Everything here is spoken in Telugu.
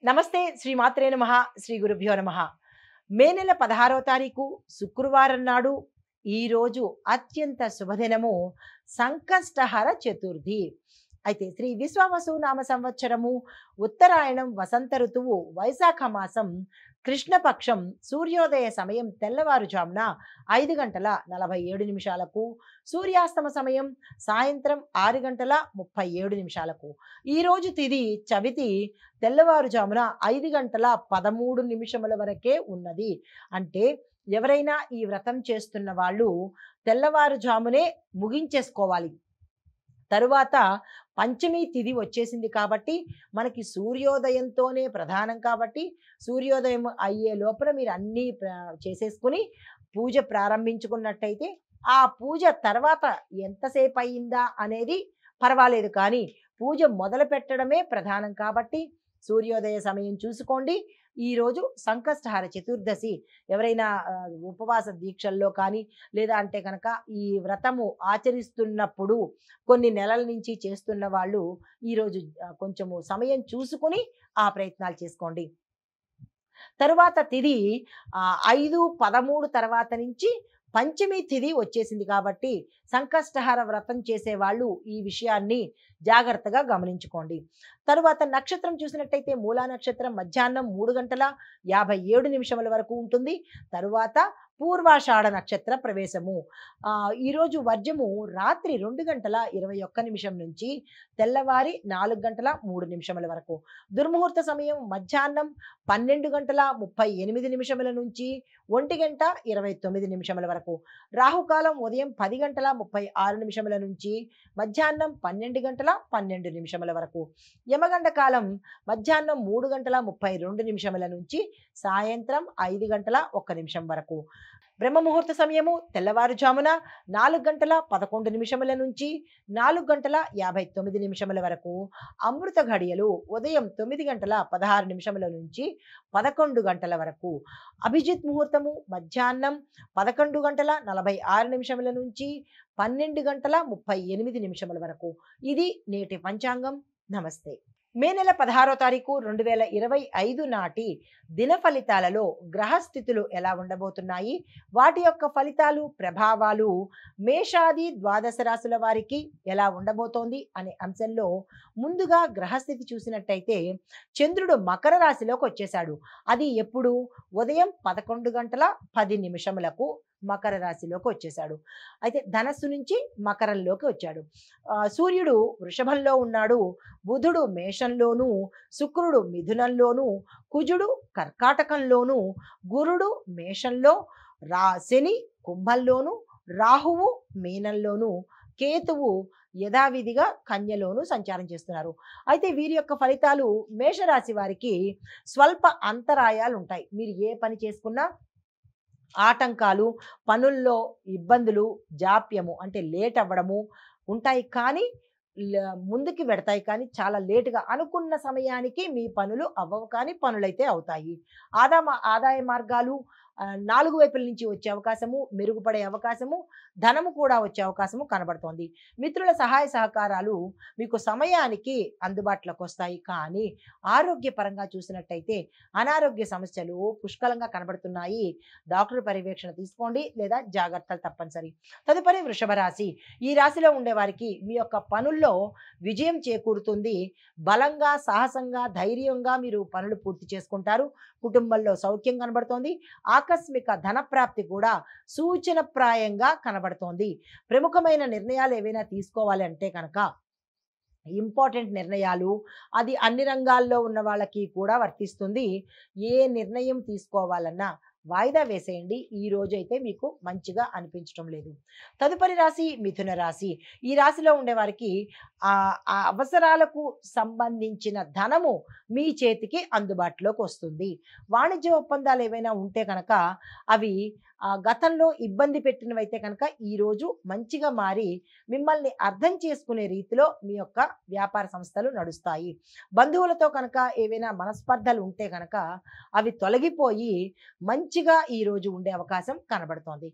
నమస్తే శ్రీ మాత్రే నమః శ్రీ గురుభ్యో నమః. మే నెల 16వ తారీఖు శుక్రవారం నాడు ఈ రోజు అత్యంత శుభదినము సంకష్టహర చతుర్థి. అయితే శ్రీ విశ్వావసు నామ సంవత్సరము ఉత్తరాయణం వసంత ఋతువు వైశాఖ మాసం కృష్ణపక్షం సూర్యోదయ సమయం తెల్లవారుజామున 5:47 సూర్యాస్తమ సమయం సాయంత్రం 6:37. ఈరోజు తిది చవితి తెల్లవారుజామున 5:13 వరకే ఉన్నది. అంటే ఎవరైనా ఈ వ్రతం చేస్తున్న వాళ్ళు తెల్లవారుజామునే ముగించేసుకోవాలి. తరువాత పంచమి తిథి వచ్చేసింది కాబట్టి మనకి సూర్యోదయంతోనే ప్రధానం కాబట్టి సూర్యోదయం అయ్యే లోపల మీరు అన్నీ చేసేసుకుని పూజ ప్రారంభించుకున్నట్టయితే ఆ పూజ తర్వాత ఎంతసేపు అయిందా అనేది పర్వాలేదు, కానీ పూజ మొదలు పెట్టడమే ప్రధానం కాబట్టి సూర్యోదయ సమయం చూసుకోండి. ఈరోజు సంకష్టహార చతుర్దశి. ఎవరైనా ఉపవాస దీక్షల్లో కానీ లేదా అంటే కనుక ఈ వ్రతము ఆచరిస్తున్నప్పుడు కొన్ని నెలల నుంచి చేస్తున్న వాళ్ళు ఈరోజు కొంచెము సమయం చూసుకుని ఆ ప్రయత్నాలు చేసుకోండి. తరువాత తిది 5:13 తర్వాత నుంచి పంచమి తిథి వచ్చేసింది కాబట్టి సంకష్టహార వ్రతం చేసేవాళ్ళు ఈ విషయాన్ని జాగ్రత్తగా గమనించుకోండి. తరువాత నక్షత్రం చూసినట్టయితే మూలా నక్షత్రం మధ్యాహ్నం 3:57 వరకు ఉంటుంది. తరువాత పూర్వాషాఢ నక్షత్ర ప్రవేశము. ఈరోజు వర్జము రాత్రి 2:21 నుంచి తెల్లవారి 4:03 వరకు. దుర్ముహూర్త సమయం మధ్యాహ్నం 12:38 నుంచి 1:29 వరకు. రాహుకాలం ఉదయం 10:36 నుంచి మధ్యాహ్నం 12:12 వరకు. యమగండ కాలం మధ్యాహ్నం 3:32 నుంచి సాయంత్రం 5:01 వరకు. బ్రహ్మముహూర్త సమయము తెల్లవారుజామున 4:11 నుంచి 4:59 వరకు. అమృత ఘడియలు ఉదయం 9:16 నుంచి 11 వరకు. అభిజిత్ ముహూర్తము మధ్యాహ్నం 11:46 నుంచి 12:38 వరకు. ఇది నేటి పంచాంగం. నమస్తే. మే నెల 16వ తారీఖు 2025 నాటి దిన ఫలితాలలో గ్రహస్థితులు ఎలా ఉండబోతున్నాయి, వాటి యొక్క ఫలితాలు ప్రభావాలు మేషాది ద్వాదశ రాశుల వారికి ఎలా ఉండబోతోంది అనే అంశంలో ముందుగా గ్రహస్థితి చూసినట్టయితే చంద్రుడు మకర రాశిలోకి వచ్చేశాడు. అది ఎప్పుడు? ఉదయం 11:10 మకర రాశిలోకి వచ్చేశాడు. అయితే ధనస్సు నుంచి మకరంలోకి వచ్చాడు. సూర్యుడు వృషభంలో ఉన్నాడు, బుధుడు మేషంలోను, శుక్రుడు మిథునంలోను, కుజుడు కర్కాటకంలోను, గురుడు మేషంలో, శని కుంభంలోను, రాహువు మీనంలోను, కేతువు యథావిధిగా కన్యలోను సంచారం చేస్తున్నారు. అయితే వీరి యొక్క ఫలితాలు మేషరాశి వారికి స్వల్ప అంతరాయాలు ఉంటాయి. మీరు ఏ పని చేసుకున్నా ఆటంకాలు, పనుల్లో ఇబ్బందులు, జాప్యము అంటే లేట్ అవ్వడము ఉంటాయి, కానీ ముందుకి పెడతాయి, కానీ చాలా లేటుగా అనుకున్న సమయానికి మీ పనులు అవ్వవు, కానీ పనులైతే అవుతాయి. ఆదాయ మార్గాలు 4 వైపుల నుంచి వచ్చే అవకాశము, మెరుగుపడే అవకాశము, ధనము కూడా వచ్చే అవకాశము కనబడుతోంది. మిత్రుల సహాయ సహకారాలు మీకు సమయానికి అందుబాటులోకి వస్తాయి, కానీ ఆరోగ్యపరంగా చూసినట్టయితే అనారోగ్య సమస్యలు పుష్కలంగా కనబడుతున్నాయి. డాక్టర్ పర్యవేక్షణ తీసుకోండి లేదా జాగ్రత్తలు తప్పనిసరి. తదుపరి వృషభ రాశి. ఈ రాశిలో ఉండే వారికి మీ యొక్క పనుల్లో విజయం చేకూరుతుంది. బలంగా, సాహసంగా, ధైర్యంగా మీరు పనులు పూర్తి చేసుకుంటారు. కుటుంబంలో సౌఖ్యం కనబడుతోంది. ఆకస్మిక ధనప్రాప్తి కూడా సూచనప్రాయంగా కనబడుతోంది. ప్రముఖమైన నిర్ణయాలు ఏవైనా తీసుకోవాలి అంటే కనుక ఇంపార్టెంట్ నిర్ణయాలు, అది అన్ని రంగాల్లో ఉన్న వాళ్ళకి కూడా వర్తిస్తుంది. ఏ నిర్ణయం తీసుకోవాలన్నా వాయిదా వేసేయండి. ఈ రోజు అయితే మీకు మంచిగా అనిపించడం లేదు. తదుపరి రాశి మిథున రాశి. ఈ రాశిలో ఉండేవారికి ఆ అవసరాలకు సంబంధించిన ధనము మీ చేతికి అందుబాటులోకి వస్తుంది. వాణిజ్య ఒప్పందాలు ఏవైనా ఉంటే కనుక అవి గతంలో ఇబ్బంది పెట్టినవైతే కనుక ఈరోజు మంచిగా మారి మిమ్మల్ని అర్థం చేసుకునే రీతిలో మీ యొక్క వ్యాపార సంస్థలు నడుస్తాయి. బంధువులతో కనుక ఏవైనా మనస్పర్ధలు ఉంటే కనుక అవి తొలగిపోయి మంచిగా ఈరోజు ఉండే అవకాశం కనబడుతోంది.